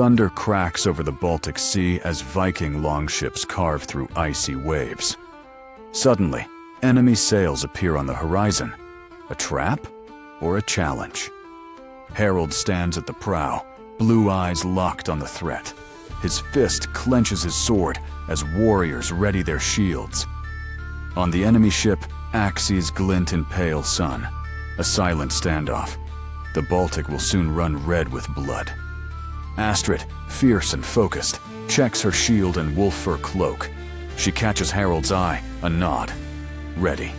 Thunder cracks over the Baltic Sea as Viking longships carve through icy waves. Suddenly, enemy sails appear on the horizon. A trap or a challenge? Harald stands at the prow, blue eyes locked on the threat. His fist clenches his sword as warriors ready their shields. On the enemy ship, axes glint in pale sun. A silent standoff. The Baltic will soon run red with blood. Astrid, fierce and focused, checks her shield and wolf fur cloak. She catches Harald's eye, a nod. Ready.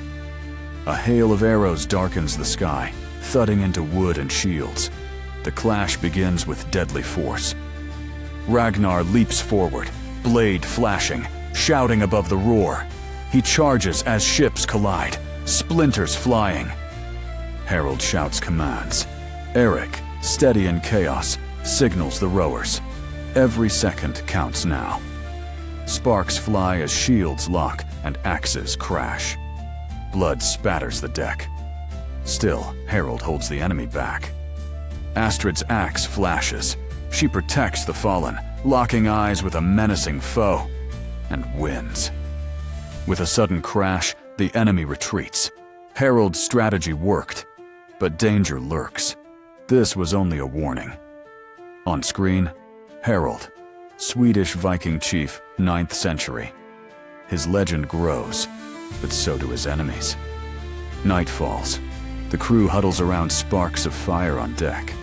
A hail of arrows darkens the sky, thudding into wood and shields. The clash begins with deadly force. Ragnar leaps forward, blade flashing, shouting above the roar. He charges as ships collide, splinters flying. Harald shouts commands. Eric, steady in chaos, signals the rowers. Every second counts now. Sparks fly as shields lock and axes crash. Blood spatters the deck. Still, Harald holds the enemy back. Astrid's axe flashes. She protects the fallen, locking eyes with a menacing foe, and wins. With a sudden crash, the enemy retreats. Harald's strategy worked, but danger lurks. This was only a warning. On screen, Harald, Swedish Viking chief, 9th century. His legend grows, but so do his enemies. Night falls. The crew huddles around sparks of fire on deck.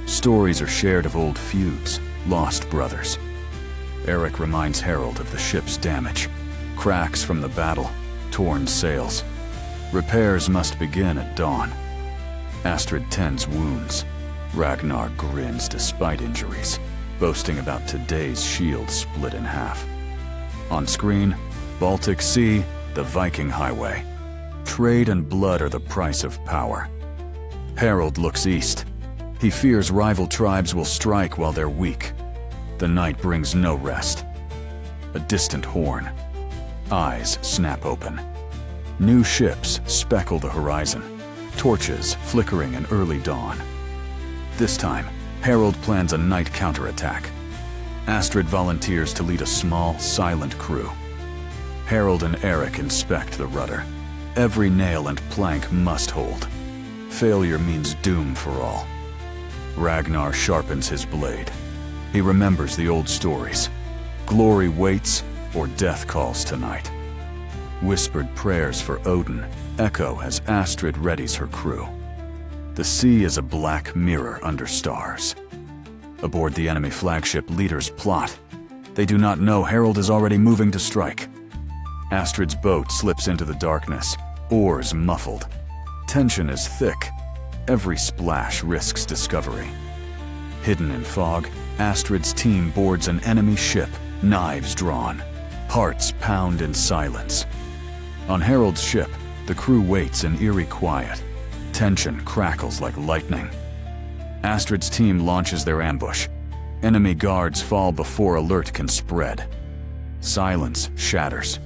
Stories are shared of old feuds, lost brothers. Eric reminds Harald of the ship's damage. Cracks from the battle, torn sails. Repairs must begin at dawn. Astrid tends wounds. Ragnar grins despite injuries, boasting about today's shield split in half. On screen, Baltic Sea, the Viking highway. Trade and blood are the price of power. Harald looks east. He fears rival tribes will strike while they're weak. The night brings no rest. A distant horn. Eyes snap open. New ships speckle the horizon, torches flickering in early dawn. This time, Harald plans a night counterattack. Astrid volunteers to lead a small, silent crew. Harald and Eric inspect the rudder. Every nail and plank must hold. Failure means doom for all. Ragnar sharpens his blade. He remembers the old stories. Glory waits, or death calls tonight. Whispered prayers for Odin echo as Astrid readies her crew. The sea is a black mirror under stars. Aboard the enemy flagship, leaders plot. They do not know Harald is already moving to strike. Astrid's boat slips into the darkness, oars muffled. Tension is thick. Every splash risks discovery. Hidden in fog, Astrid's team boards an enemy ship, knives drawn. Hearts pound in silence. On Harald's ship, the crew waits in eerie quiet. Tension crackles like lightning. Astrid's team launches their ambush. Enemy guards fall before alert can spread. Silence shatters.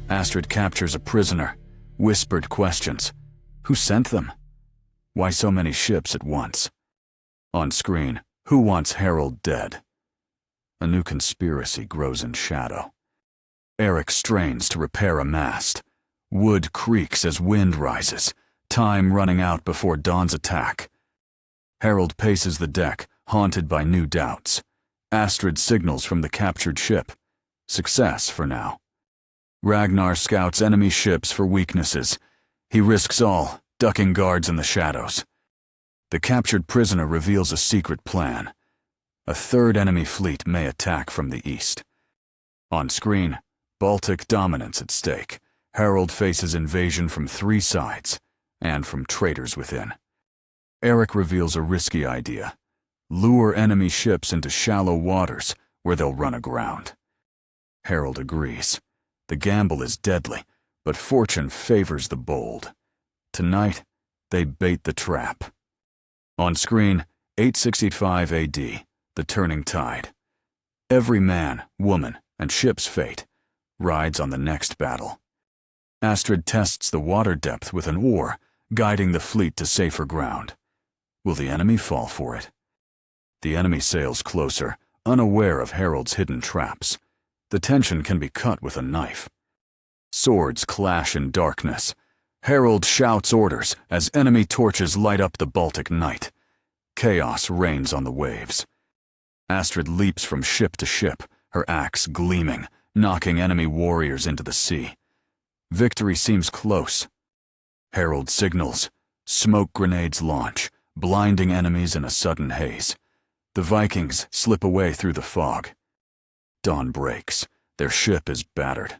Astrid captures a prisoner. Whispered questions. Who sent them? Why so many ships at once? On screen, who wants Harald dead? A new conspiracy grows in shadow. Eric strains to repair a mast. Wood creaks as wind rises, time running out before dawn's attack. Harald paces the deck, haunted by new doubts. Astrid signals from the captured ship. Success for now. Ragnar scouts enemy ships for weaknesses. He risks all, ducking guards in the shadows. The captured prisoner reveals a secret plan. A third enemy fleet may attack from the east. On screen, Baltic dominance at stake. Harald faces invasion from 3 sides, and from traitors within. Eric reveals a risky idea. Lure enemy ships into shallow waters, where they'll run aground. Harald agrees. The gamble is deadly, but fortune favors the bold. Tonight, they bait the trap. On screen, 865 AD, the turning tide. Every man, woman, and ship's fate rides on the next battle. Astrid tests the water depth with an oar, guiding the fleet to safer ground. Will the enemy fall for it? The enemy sails closer, unaware of Harald's hidden traps. The tension can be cut with a knife. Swords clash in darkness. Harald shouts orders as enemy torches light up the Baltic night. Chaos reigns on the waves. Astrid leaps from ship to ship, her axe gleaming, knocking enemy warriors into the sea. Victory seems close. Harald signals. Smoke grenades launch, blinding enemies in a sudden haze. The Vikings slip away through the fog. Dawn breaks. Their ship is battered.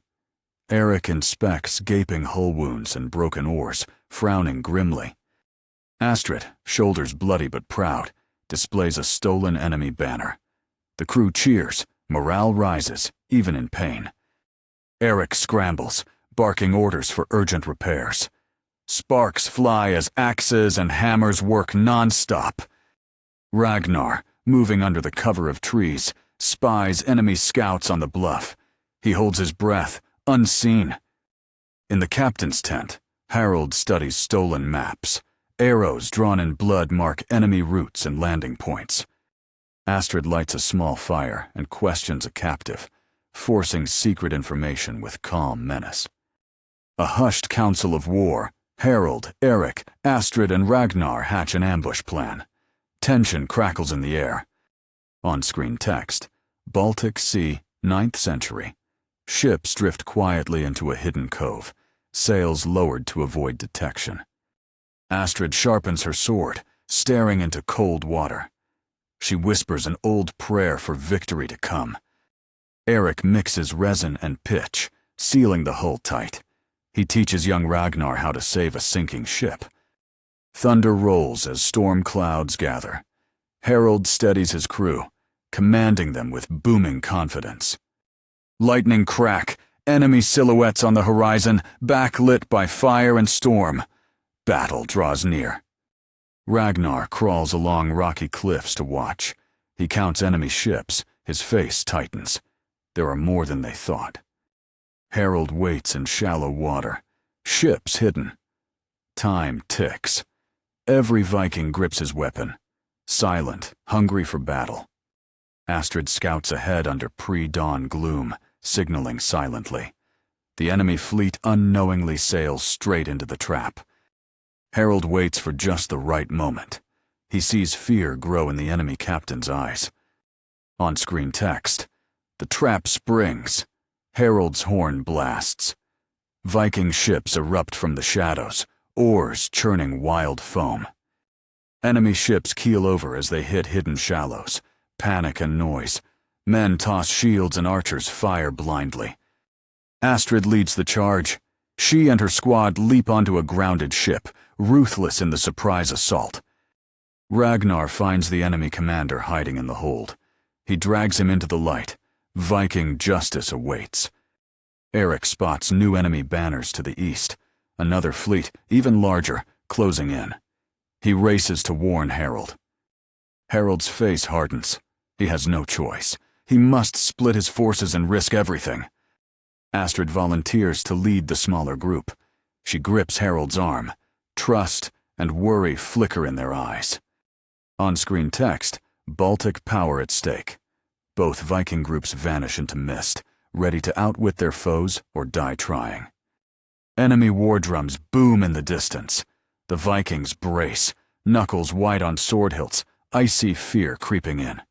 Eric inspects gaping hull wounds and broken oars, frowning grimly. Astrid, shoulders bloody but proud, displays a stolen enemy banner. The crew cheers, morale rises, even in pain. Eric scrambles, barking orders for urgent repairs. Sparks fly as axes and hammers work non-stop. Ragnar, moving under the cover of trees, spies enemy scouts on the bluff. He holds his breath, unseen. In the captain's tent, Harald studies stolen maps. Arrows drawn in blood mark enemy routes and landing points. Astrid lights a small fire and questions a captive, forcing secret information with calm menace. A hushed council of war, Harald, Eric, Astrid, and Ragnar hatch an ambush plan. Tension crackles in the air. On-screen text, Baltic Sea, 9th century. Ships drift quietly into a hidden cove, sails lowered to avoid detection. Astrid sharpens her sword, staring into cold water. She whispers an old prayer for victory to come. Eric mixes resin and pitch, sealing the hull tight. He teaches young Ragnar how to save a sinking ship. Thunder rolls as storm clouds gather. Harald steadies his crew, commanding them with booming confidence. Lightning crack, enemy silhouettes on the horizon, backlit by fire and storm. Battle draws near. Ragnar crawls along rocky cliffs to watch. He counts enemy ships, his face tightens. There are more than they thought. Harald waits in shallow water, ships hidden. Time ticks. Every Viking grips his weapon, silent, hungry for battle. Astrid scouts ahead under pre-dawn gloom, signaling silently. The enemy fleet unknowingly sails straight into the trap. Harald waits for just the right moment. He sees fear grow in the enemy captain's eyes. On-screen text. The trap springs. Harald's horn blasts. Viking ships erupt from the shadows, oars churning wild foam. Enemy ships keel over as they hit hidden shallows. Panic and noise. Men toss shields and archers fire blindly. Astrid leads the charge. She and her squad leap onto a grounded ship, ruthless in the surprise assault. Ragnar finds the enemy commander hiding in the hold. He drags him into the light. Viking justice awaits. Eric spots new enemy banners to the east. Another fleet, even larger, closing in. He races to warn Harald. Harald's face hardens. He has no choice. He must split his forces and risk everything. Astrid volunteers to lead the smaller group. She grips Harald's arm. Trust and worry flicker in their eyes. On-screen text, Baltic power at stake. Both Viking groups vanish into mist, ready to outwit their foes or die trying. Enemy war drums boom in the distance. The Vikings brace, knuckles white on sword hilts, icy fear creeping in.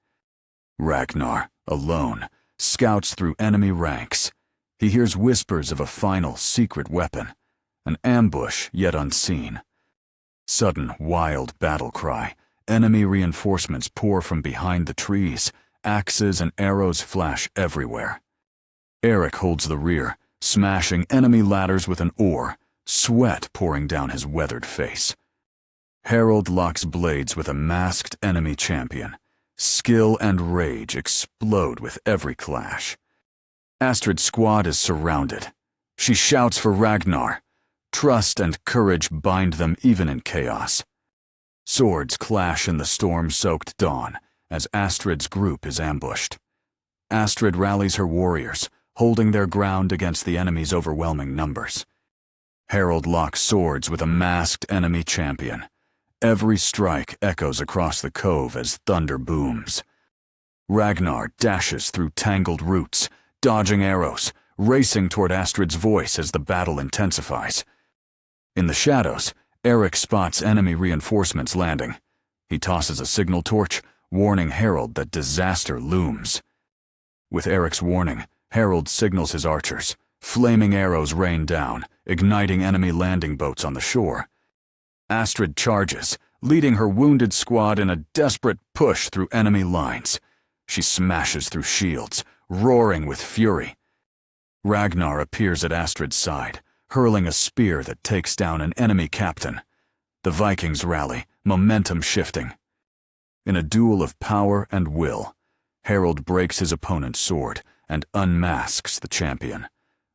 Ragnar, alone, scouts through enemy ranks. He hears whispers of a final secret weapon, an ambush yet unseen. Sudden, wild battle cry. Enemy reinforcements pour from behind the trees. Axes and arrows flash everywhere. Eric holds the rear, smashing enemy ladders with an oar, sweat pouring down his weathered face. Harald locks blades with a masked enemy champion. Skill and rage explode with every clash. Astrid's squad is surrounded. She shouts for Ragnar. Trust and courage bind them even in chaos. Swords clash in the storm-soaked dawn as Astrid's group is ambushed. Astrid rallies her warriors, holding their ground against the enemy's overwhelming numbers. Harald locks swords with a masked enemy champion. Every strike echoes across the cove as thunder booms. Ragnar dashes through tangled roots, dodging arrows, racing toward Astrid's voice as the battle intensifies. In the shadows, Eric spots enemy reinforcements landing. He tosses a signal torch, warning Harald that disaster looms. With Eric's warning, Harald signals his archers. Flaming arrows rain down, igniting enemy landing boats on the shore. Astrid charges, leading her wounded squad in a desperate push through enemy lines. She smashes through shields, roaring with fury. Ragnar appears at Astrid's side, hurling a spear that takes down an enemy captain. The Vikings rally, momentum shifting. In a duel of power and will, Harald breaks his opponent's sword and unmasks the champion.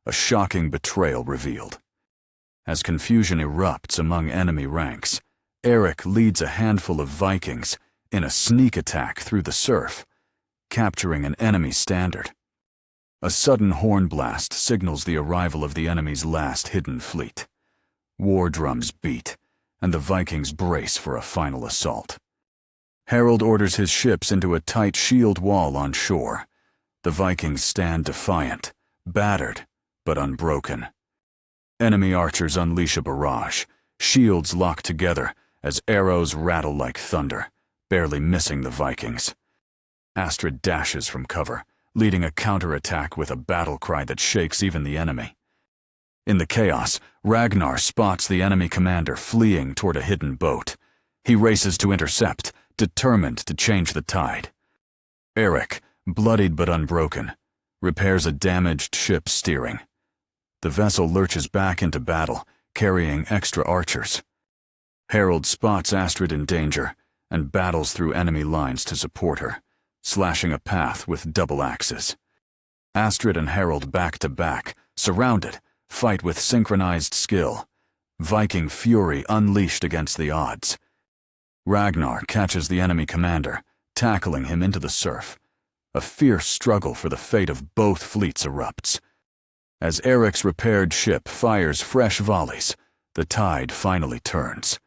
A shocking betrayal revealed. As confusion erupts among enemy ranks, Eric leads a handful of Vikings in a sneak attack through the surf, capturing an enemy standard. A sudden horn blast signals the arrival of the enemy's last hidden fleet. War drums beat, and the Vikings brace for a final assault. Harald orders his ships into a tight shield wall on shore. The Vikings stand defiant, battered, but unbroken. Enemy archers unleash a barrage, shields lock together as arrows rattle like thunder, barely missing the Vikings. Astrid dashes from cover, leading a counterattack with a battle cry that shakes even the enemy. In the chaos, Ragnar spots the enemy commander fleeing toward a hidden boat. He races to intercept, determined to change the tide. Eric, bloodied but unbroken, repairs a damaged ship's steering. The vessel lurches back into battle, carrying extra archers. Harald spots Astrid in danger and battles through enemy lines to support her, slashing a path with double axes. Astrid and Harald back to back, surrounded, fight with synchronized skill. Viking fury unleashed against the odds. Ragnar catches the enemy commander, tackling him into the surf. A fierce struggle for the fate of both fleets erupts. As Eric's repaired ship fires fresh volleys, the tide finally turns.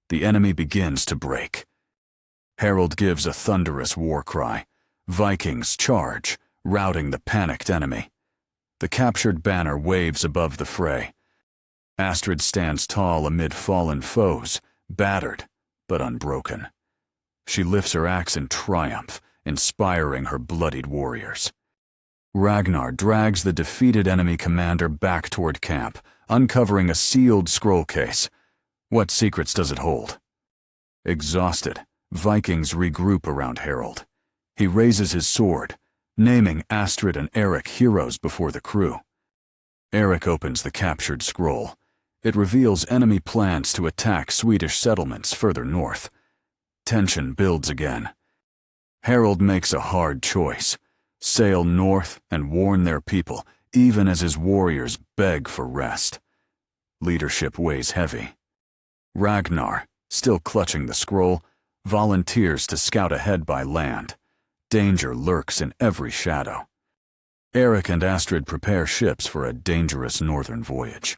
The enemy begins to break. Harald gives a thunderous war cry. Vikings charge, routing the panicked enemy. The captured banner waves above the fray. Astrid stands tall amid fallen foes, battered but unbroken. She lifts her axe in triumph, inspiring her bloodied warriors. Ragnar drags the defeated enemy commander back toward camp, uncovering a sealed scroll case. What secrets does it hold? Exhausted, Vikings regroup around Harald. He raises his sword, naming Astrid and Eric heroes before the crew. Eric opens the captured scroll. It reveals enemy plans to attack Swedish settlements further north. Tension builds again. Harald makes a hard choice: sail north and warn their people, even as his warriors beg for rest. Leadership weighs heavy. Ragnar, still clutching the scroll, volunteers to scout ahead by land. Danger lurks in every shadow. Eric and Astrid prepare ships for a dangerous northern voyage.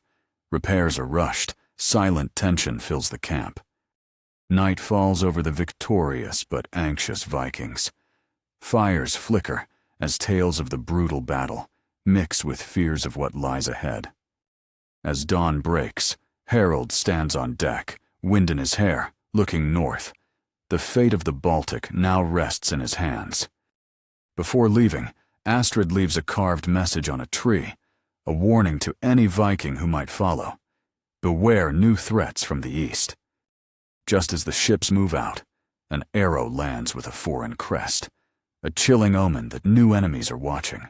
Repairs are rushed, silent tension fills the camp. Night falls over the victorious but anxious Vikings. Fires flicker as tales of the brutal battle mix with fears of what lies ahead. As dawn breaks, Harald stands on deck, wind in his hair, looking north. The fate of the Baltic now rests in his hands. Before leaving, Astrid leaves a carved message on a tree, a warning to any Viking who might follow. Beware new threats from the east. Just as the ships move out, an arrow lands with a foreign crest, a chilling omen that new enemies are watching.